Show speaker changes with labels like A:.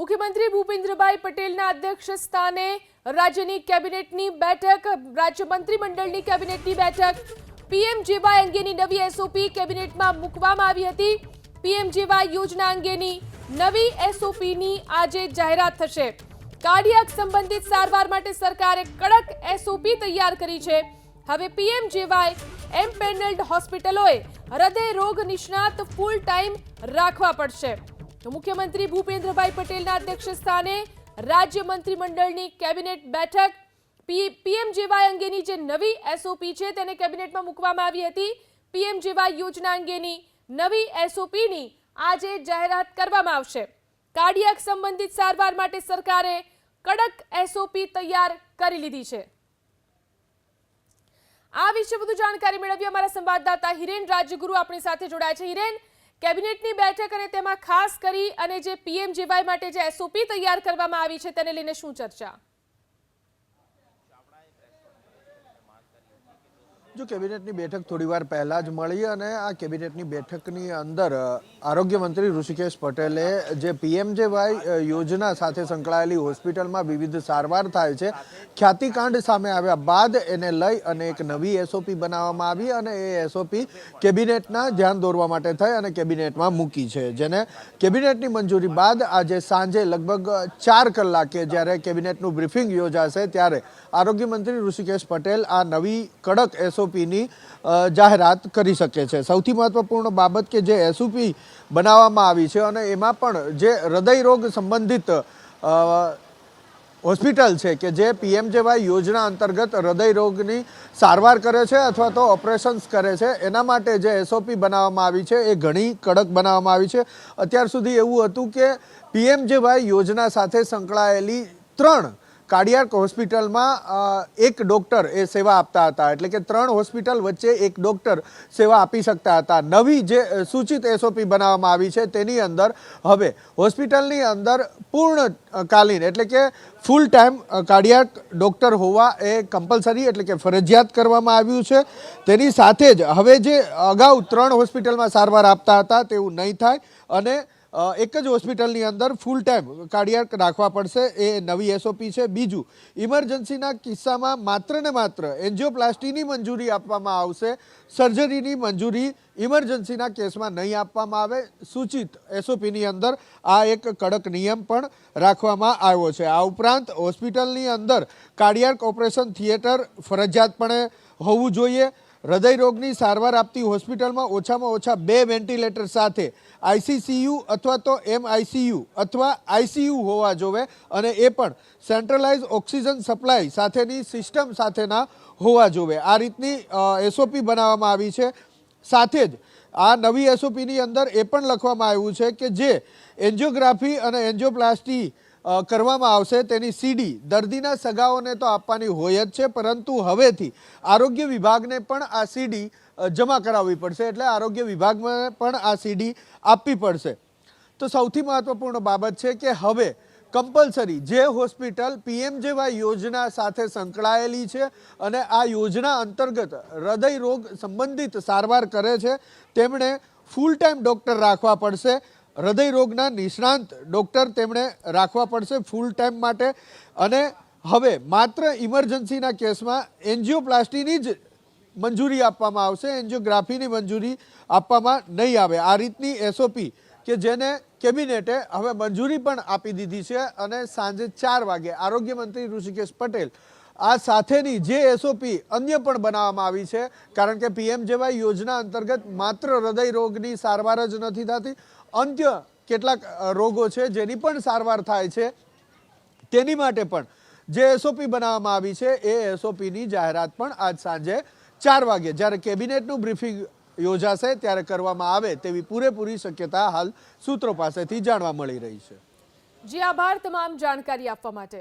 A: મુખ્યમંત્રી ભૂપેન્દ્રભાઈ પટેલના અધ્યક્ષસ્થાને રાજ્યની કેબિનેટની બેઠક, રાજ્ય મંત્રીમંડળની કેબિનેટની બેઠક, પીએમજેવાય અંગેની નવી એસઓપી કેબિનેટમાં મૂકવામાં આવી હતી। પીએમજેવાય યોજના અંગેની નવી એસઓપીની આજે જાહેરાત થશે। કાર્ડિયાક સંબંધિત સારવાર માટે સરકારે કડક એસઓપી તૈયાર કરી છે। હવે પીએમજેવાય એમ્પેનલ્ડ હોસ્પિટલોએ હૃદય રોગ નિષ્ણાત ફૂલ ટાઈમ રાખવા પડશે। તો મુખ્યમંત્રી ભૂપેન્દ્રભાઈ પટેલના અધ્યક્ષસ્થાને રાજ્ય મંત્રીમંડળની કેબિનેટ બેઠક, પીએમજેવાય અંગેની જે નવી એસઓપી છે તેને કેબિનેટમાં મૂકવામાં આવી હતી। પીએમજેવાય યોજના અંગેની નવી એસઓપીની આજે જાહેરાત કરવામાં આવશે। કાર્ડિયાક સંબંધિત સારવાર માટે સરકારે કડક એસઓપી તૈયાર કરી લીધી છે। આ વિશે વધુ જાણકારી મેળવી અમારા સંવાદદાતા હિરેન રાજ્યગુરુ આપણી સાથે જોડાયા છે। હિરેન, કેબિનેટની બેઠક અને તેમાં ખાસ કરી અને જે પીએમજેવાય માટે જે એસઓપી તૈયાર કરવામાં આવી છે તેને લઈને શું ચર્ચા?
B: જો કેબિનેટની બેઠક થોડીવાર પહેલા જ મળી અને આ કેબિનેટની બેઠકની અંદર આરોગ્ય મંત્રી ઋષિકેશ પટેલે જે પીએમજેવાય યોજના સાથે સંકળાયેલી હોસ્પિટલમાં વિવિધ સારવાર થાય છે, ખ્યાતિકાંડ સામે આવ્યા બાદ એને લઈ અને એક નવી એસઓપી બનાવવામાં આવી અને એ એસઓપી કેબિનેટના ધ્યાન દોરવા માટે થઈ અને કેબિનેટમાં મૂકી છે, જેને કેબિનેટની મંજૂરી બાદ આજે સાંજે લગભગ 4 કલાકે જ્યારે કેબિનેટનું બ્રીફિંગ યોજાશે ત્યારે આરોગ્ય મંત્રી ઋષિકેશ પટેલ આ નવી કડક એસઓપીની જાહેરાત કરી શકે છે। સૌથી મહત્વપૂર્ણ બાબત કે જે એસઓપી બનાવવામાં આવી છે અને એમાં પણ જે હૃદય રોગ સંબંધિત હોસ્પિટલ છે કે જે પીએમજેવાય યોજના અંતર્ગત હૃદય રોગની સારવાર કરે છે અથવા તો ઓપરેશન્સ કરે છે, એના માટે જે એસઓપી બનાવવામાં આવી છે એ ઘણી કડક બનાવવામાં આવી છે। અત્યાર સુધી એવું હતું કે પીએમજેવાય યોજના સાથે સંકળાયેલી 3 કાર્ડિયાક હોસ્પિટલમાં એક ડૉક્ટર એ સેવા આપતા હતા, એટલે કે 3 હોસ્પિટલ વચ્ચે એક ડૉક્ટર સેવા આપી શકતા હતા। નવી જે સૂચિત એસઓપી બનાવવામાં આવી છે તેની અંદર હવે હોસ્પિટલની અંદર પૂર્ણકાલીન એટલે કે ફૂલ ટાઈમ કાર્ડિયાક ડૉક્ટર હોવા એ કમ્પલસરી એટલે કે ફરજિયાત કરવામાં આવ્યું છે। તેની સાથે જ હવે જે અગાઉ 3 હોસ્પિટલમાં સારવાર આપતા હતા તેવું નહીં થાય અને એક જ હોસ્પિટલની અંદર ફૂલ ટાઈમ કાર્ડિયાક રાખવા પડશે, એ નવી એસઓપી છે। બીજું, ઇમરજન્સીના કિસ્સામાં માત્ર ને માત્ર એન્જિયોપ્લાસ્ટીની મંજૂરી આપવામાં આવશે, સર્જરીની મંજૂરી ઇમરજન્સીના કેસમાં નહીં આપવામાં આવે। સૂચિત એસઓપીની અંદર આ એક કડક નિયમ પણ રાખવામાં આવ્યો છે। આ ઉપરાંત હોસ્પિટલની અંદર કાર્ડિયાક ઓપરેશન થિયેટર ફરજિયાતપણે હોવું જોઈએ। હૃદય રોગની સારવાર આપતી હોસ્પિટલમાં ઓછામાં ઓછા 2 વેન્ટિલેટર સાથે આઈસીસીયુ અથવા તો એમઆઈસીયુ અથવા આઈસીયુ હોવા જોઈએ અને એ પણ સેન્ટ્રલાઇઝ ઓક્સિજન સપ્લાય સાથેની સિસ્ટમ સાથેના હોવા જોઈએ। આ રીતની એસઓપી બનાવવામાં આવી છે। સાથે જ આ નવી એસઓપીની અંદર એ પણ લખવામાં આવ્યું છે કે જે એન્જિયોગ્રાફી અને એન્જિયોપ્લાસ્ટી કરવામાં આવશે તેની સીડી દર્દીના સગાઓને તો આપવાની હોય જ છે, પરંતુ હવેથી આરોગ્ય વિભાગને પણ આ સીડી જમા કરાવવી પડશે, એટલે આરોગ્ય વિભાગમાં પણ આ સીડી આપવી પડશે। તો સૌથી મહત્વપૂર્ણ બાબત છે કે હવે કમ્પલસરી જે હોસ્પિટલ પીએમજેવાય યોજના સાથે સંકળાયેલી છે અને આ યોજના અંતર્ગત હૃદય રોગ સંબંધિત સારવાર કરે છે તેમણે ફૂલ ટાઈમ ડૉક્ટર રાખવા પડશે, હૃદય રોગના નિષ્ણાંત ડૉક્ટર તેમણે રાખવા પડશે ફૂલ ટાઈમ માટે અને હવે માત્ર ઇમરજન્સીના કેસમાં એન્જિયોપ્લાસ્ટીની જ મંજૂરી આપવામાં આવશે, એન્જિયોગ્રાફીની મંજૂરી આપવામાં નહીં આવે। આ રીતની એસઓપી કે જેને કેબિનેટે હવે મંજૂરી પણ આપી દીધી છે અને સાંજે 4 વાગે આરોગ્ય મંત્રી ઋષિકેશ પટેલ આ સાથેની જે એસઓપી અન્ય પણ બનાવવામાં આવી છે, કારણ કે પીએમજેવાય યોજના અંતર્ગત માત્ર હૃદય રોગની સારવાર જ નથી થતી, અન્ય કેટલાક રોગો છે જેની પણ સારવાર થાય છે, તેની માટે પણ જે એસઓપી બનાવવામાં આવી છે એ એસઓપીની જાહેરાત પણ આજ સાંજે 4 વાગે જ્યારે કેબિનેટનું બ્રીફિંગ યોજાશે ત્યારે કરવામાં આવે તેવી પૂરેપૂરી શક્યતા હાલ સૂત્રો પાસેથી જાણવા મળી રહી છે।
A: જી આભાર તમામ જાણકારી આપવા માટે।